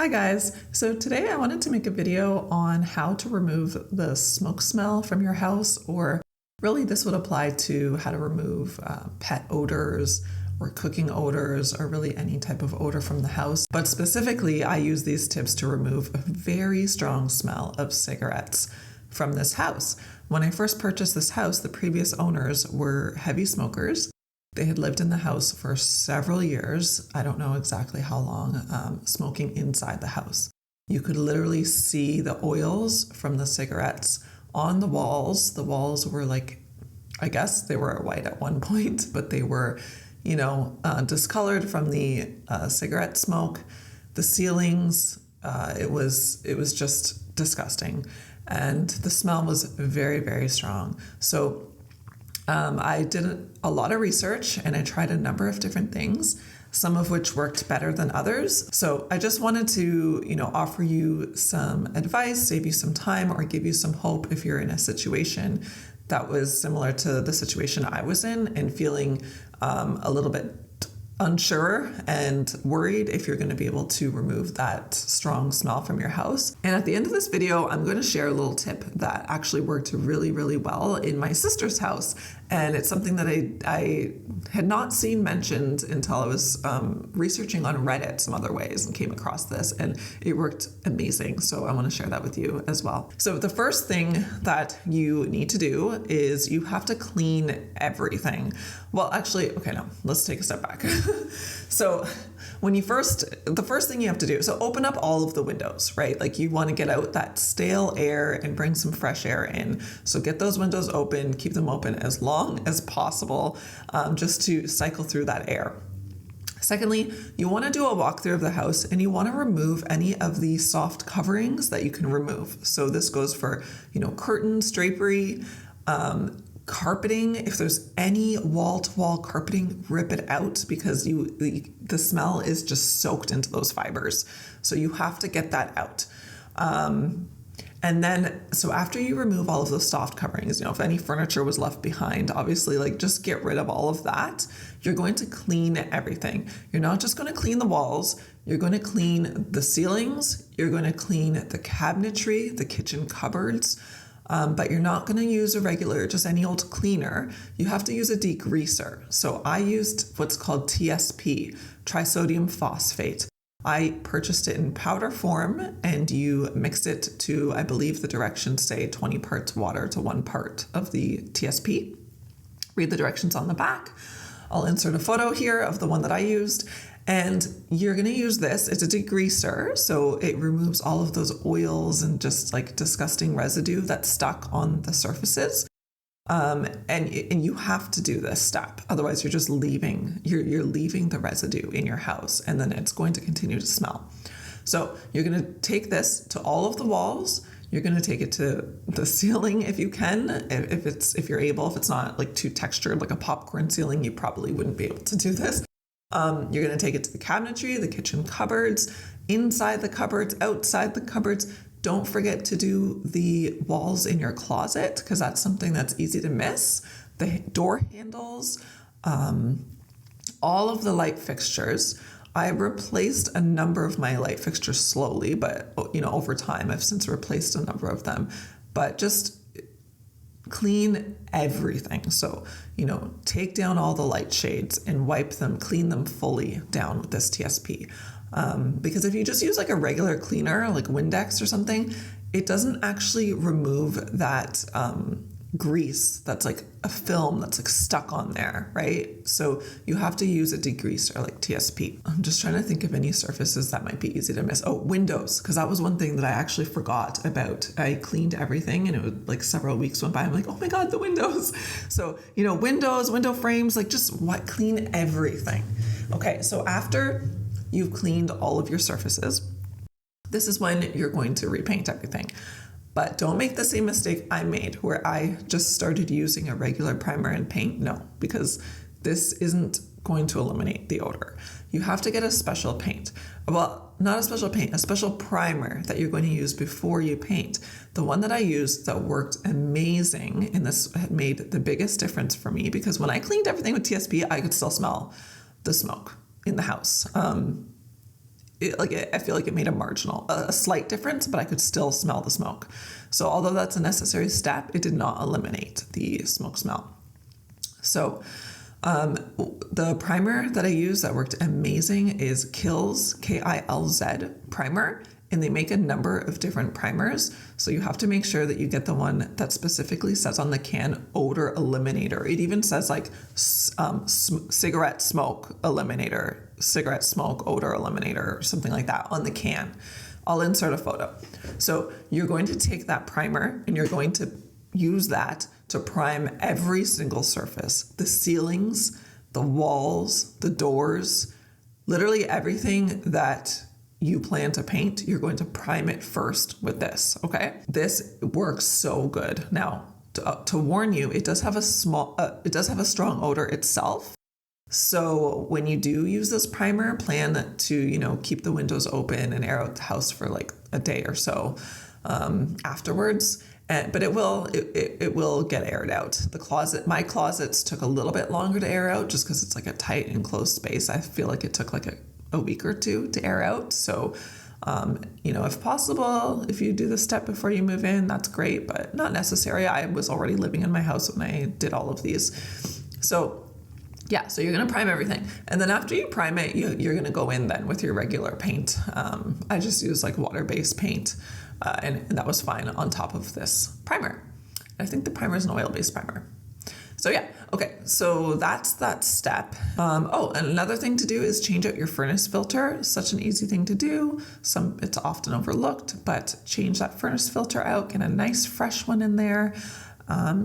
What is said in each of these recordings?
Hi guys, so today I wanted to make a video on how to remove the smoke smell from your house, or really this would apply to how to remove pet odors or cooking odors or really any type of odor from the house. But specifically, I use these tips to remove a very strong smell of cigarettes from this house. When I first purchased this house, the previous owners were heavy smokers. They had lived in the house for several years. I don't know exactly how long, smoking inside the house. You could literally see the oils from the cigarettes on the walls. The walls were like, I guess they were white at one point, but they were, discolored from the cigarette smoke. The ceilings, it was just disgusting. And the smell was very, very strong. So I did a lot of research and I tried a number of different things, some of which worked better than others. So I just wanted to, offer you some advice, save you some time, or give you some hope if you're in a situation that was similar to the situation I was in and feeling a little bit unsure and worried if you're going to be able to remove that strong smell from your house. And at the end of this video, I'm going to share a little tip that actually worked really, really well in my sister's house. And it's something that I had not seen mentioned until I was researching on Reddit some other ways and came across this, and it worked amazing. So I want to share that with you as well. So the first thing that you need to do is you have to clean everything. Well, actually, okay, no, let's take a step back. So the first thing you have to do, so open up all of the windows, right? Like you want to get out that stale air and bring some fresh air in. So get those windows open, keep them open as long as possible, just to cycle through that air. Secondly, you want to do a walkthrough of the house and you want to remove any of the soft coverings that you can remove. So this goes for, curtains, drapery, carpeting. If there's any wall-to-wall carpeting, rip it out because the smell is just soaked into those fibers. So you have to get that out. And then, so after you remove all of those soft coverings, if any furniture was left behind, obviously, just get rid of all of that. You're going to clean everything. You're not just going to clean the walls. You're going to clean the ceilings. You're going to clean the cabinetry, the kitchen cupboards. But you're not going to use a regular, just any old cleaner. You have to use a degreaser. So I used what's called TSP, trisodium phosphate. I purchased it in powder form, and you mix it to, I believe the directions say 20 parts water to 1 part of the TSP. Read the directions on the back. I'll insert a photo here of the one that I used. And you're going to use this. It's a degreaser, so it removes all of those oils and just disgusting residue that's stuck on the surfaces. And you have to do this step. Otherwise, you're just leaving the residue in your house, and then it's going to continue to smell. So you're going to take this to all of the walls. You're going to take it to the ceiling if you can, if you're able. If it's not too textured, like a popcorn ceiling, you probably wouldn't be able to do this. You're going to take it to the cabinetry, the kitchen cupboards, inside the cupboards, outside the cupboards. Don't forget to do the walls in your closet, because that's something that's easy to miss. The door handles, all of the light fixtures. I replaced a number of my light fixtures slowly, but over time I've since replaced a number of them. But just clean everything. So, take down all the light shades and wipe them, clean them fully down with this TSP. Because if you just use a regular cleaner, like Windex or something, it doesn't actually remove that grease that's a film that's stuck on there, right? So you have to use a degreaser like TSP. I'm just trying to think of any surfaces that might be easy to miss. Oh, windows, because that was one thing that I actually forgot about. I cleaned everything and it was several weeks went by. I'm like, oh my God, the windows. So, windows, window frames, just clean everything. Okay, so after you've cleaned all of your surfaces, this is when you're going to repaint everything. But don't make the same mistake I made where I just started using a regular primer and paint. No, because this isn't going to eliminate the odor. You have to get a special paint. Well, not a special paint, a special primer that you're going to use before you paint. The one that I used that worked amazing, and this had made the biggest difference for me, because when I cleaned everything with TSP, I could still smell the smoke in the house. I feel like it made a slight difference, but I could still smell the smoke. So although that's a necessary step, it did not eliminate the smoke smell. So the primer that I use that worked amazing is Kilz, Kilz primer. And they make a number of different primers. So you have to make sure that you get the one that specifically says on the can, odor eliminator. It even says like cigarette smoke eliminator, cigarette smoke odor eliminator, or something like that on the can. I'll insert a photo. So you're going to take that primer and you're going to use that to prime every single surface, the ceilings, the walls, the doors, literally everything that you plan to paint, you're going to prime it first with this, okay? This works so good. Now, to warn you, it does have a strong odor itself. So when you do use this primer, plan to, keep the windows open and air out the house for like a day or so afterwards. But it will get aired out. My closets took a little bit longer to air out just because it's like a tight enclosed space. I feel like it took like a week or two to air out. So, if possible, if you do the step before you move in, that's great, but not necessary. I was already living in my house when I did all of these. So yeah, so you're going to prime everything. And then after you prime it, you're going to go in then with your regular paint. I just use like water-based paint, and that was fine on top of this primer. I think the primer is an oil-based primer. So yeah, okay, so that's that step. And another thing to do is change out your furnace filter. Such an easy thing to do. It's often overlooked, but change that furnace filter out, get a nice fresh one in there.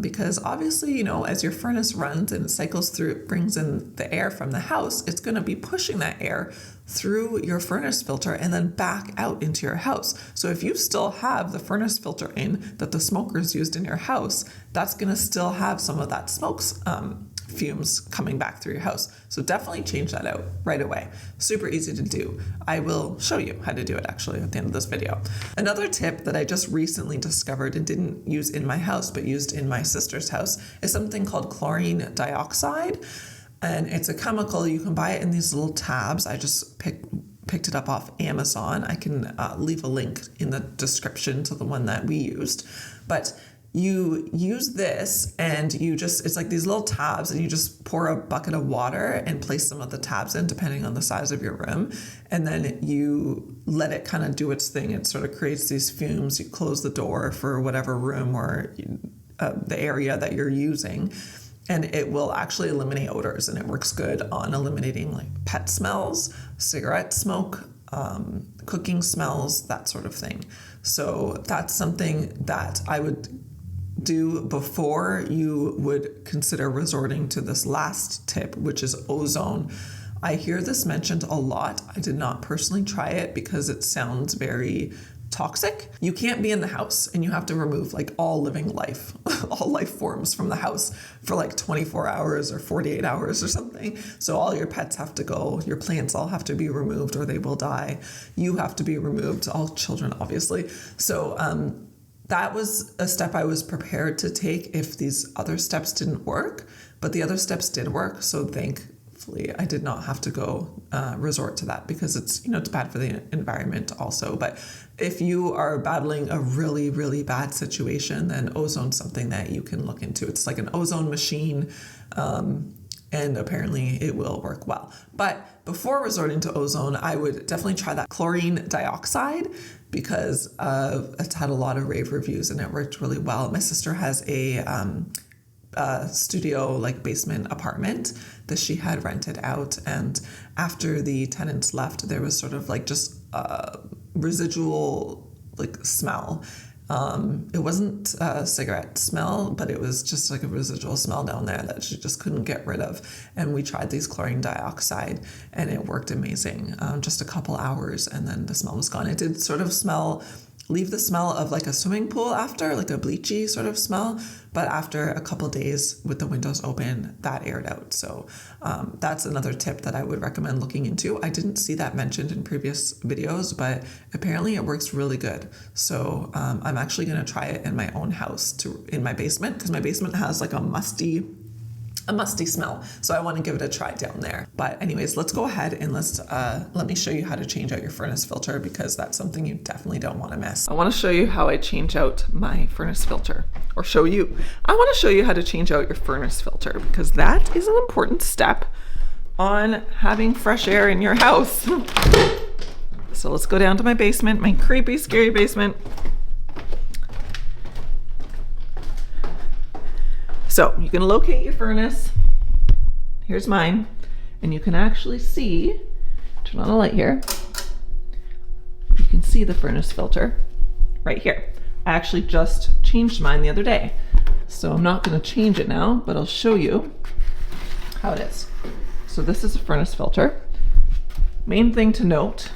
Because obviously, as your furnace runs and it cycles through, it brings in the air from the house, it's going to be pushing that air through your furnace filter and then back out into your house. So if you still have the furnace filter in that the smokers used in your house, that's going to still have some of that smoke fumes coming back through your house. So definitely change that out right away. Super easy to do. I will show you how to do it actually at the end of this video. Another tip that I just recently discovered and didn't use in my house but used in my sister's house is something called chlorine dioxide. And it's a chemical. You can buy it in these little tabs. I just picked it up off Amazon. I can leave a link in the description to the one that we used. But you use this and it's like these little tabs, and you just pour a bucket of water and place some of the tabs in depending on the size of your room. And then you let it kind of do its thing. It sort of creates these fumes. You close the door for whatever room or the area that you're using. And it will actually eliminate odors, and it works good on eliminating like pet smells, cigarette smoke, cooking smells, that sort of thing. So that's something that I would do before you would consider resorting to this last tip, which is ozone. I hear this mentioned a lot. I did not personally try it because it sounds very toxic. You can't be in the house and you have to remove like all living life, all life forms from the house for like 24 hours or 48 hours or something. So all your pets have to go, your plants all have to be removed or they will die. You have to be removed, all children obviously. So that was a step I was prepared to take if these other steps didn't work, but the other steps did work. So thankfully I did not have to go resort to that because it's bad for the environment also. But if you are battling a really, really bad situation, then ozone's something that you can look into. It's like an ozone machine, and apparently it will work well. But before resorting to ozone, I would definitely try that chlorine dioxide because it's had a lot of rave reviews and it worked really well. My sister has a studio, like basement apartment that she had rented out, and after the tenants left, there was sort of like just residual like smell. It wasn't a cigarette smell, but it was just like a residual smell down there that she just couldn't get rid of. And we tried these chlorine dioxide and it worked amazing. Just a couple hours and then the smell was gone. It did sort of leave the smell of like a swimming pool after, like a bleachy sort of smell. But after a couple days with the windows open, that aired out. So that's another tip that I would recommend looking into. I didn't see that mentioned in previous videos, but apparently it works really good. So I'm actually going to try it in my own house in my basement, because my basement has like a musty a musty smell. So I want to give it a try down there. But anyways, let's go ahead and let me show you how to change out your furnace filter, because that's something you definitely don't want to miss. I want to show you how I change out my furnace filter, or I want to show you how to change out your furnace filter, because that is an important step on having fresh air in your house. So let's go down to my basement, my creepy, scary basement. So you can locate your furnace. Here's mine. And you can actually see, turn on the light here. You can see the furnace filter right here. I actually just changed mine the other day. So I'm not gonna change it now, but I'll show you how it is. So this is a furnace filter. Main thing to note,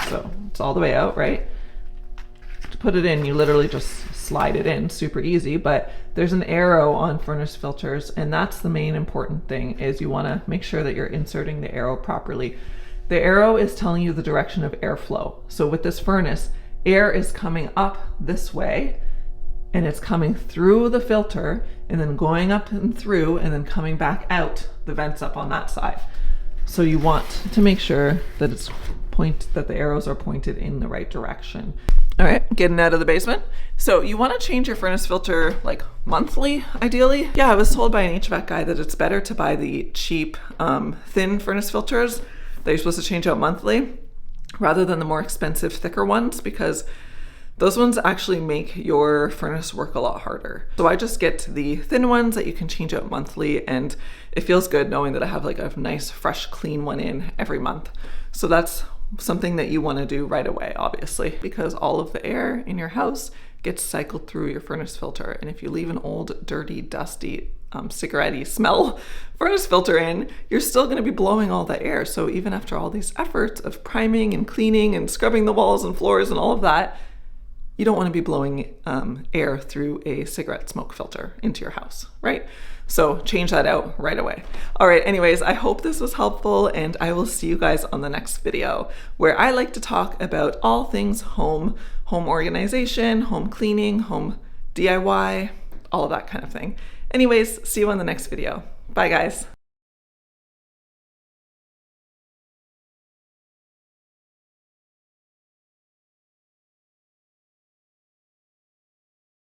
so it's all the way out, right? To put it in, you literally just slide it in, super easy, but there's an arrow on furnace filters, and that's the main important thing, is you wanna make sure that you're inserting the arrow properly. The arrow is telling you the direction of airflow. So with this furnace, air is coming up this way, and it's coming through the filter, and then going up and through, and then coming back out the vents up on that side. So you want to make sure that that the arrows are pointed in the right direction. All right, getting out of the basement. So you want to change your furnace filter like monthly, ideally. Yeah, I was told by an HVAC guy that it's better to buy the cheap, thin furnace filters that you're supposed to change out monthly, rather than the more expensive, thicker ones, because those ones actually make your furnace work a lot harder. So I just get the thin ones that you can change out monthly, and it feels good knowing that I have like a nice, fresh, clean one in every month. So that's something that you want to do right away, obviously, because all of the air in your house gets cycled through your furnace filter. And if you leave an old, dirty, dusty, cigarette-y smell furnace filter in, you're still going to be blowing all that air. So even after all these efforts of priming and cleaning and scrubbing the walls and floors and all of that, you don't want to be blowing air through a cigarette smoke filter into your house, right? So change that out right away. All right, anyways, I hope this was helpful, and I will see you guys on the next video, where I like to talk about all things home organization, home cleaning, home DIY, all of that kind of thing. Anyways, see you on the next video. Bye, guys.